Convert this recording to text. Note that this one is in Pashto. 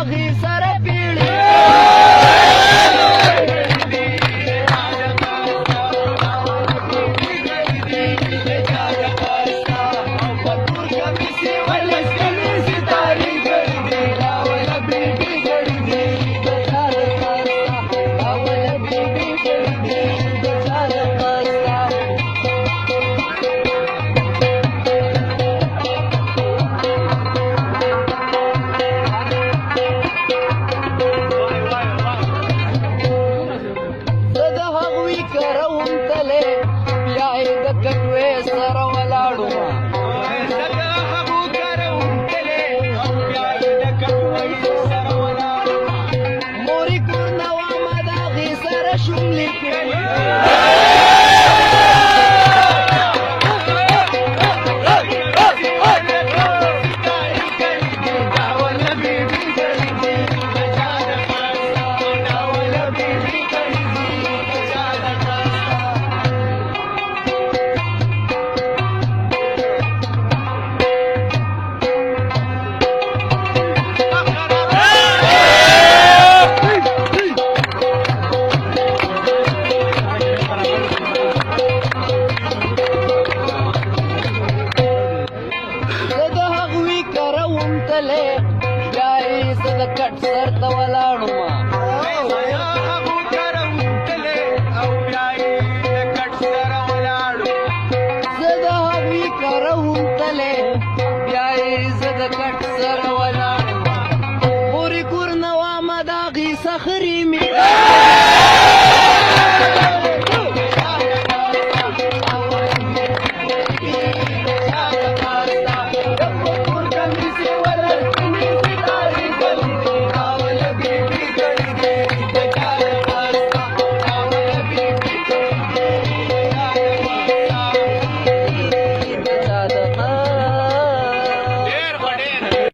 داغي سره پیړي سره ولاړو موري کور نوا ما داغي سره شملې کړي کټ سر ته ولاړو زه د هغوی کره وم تلې بیا یې زه د کټ سره ولاړو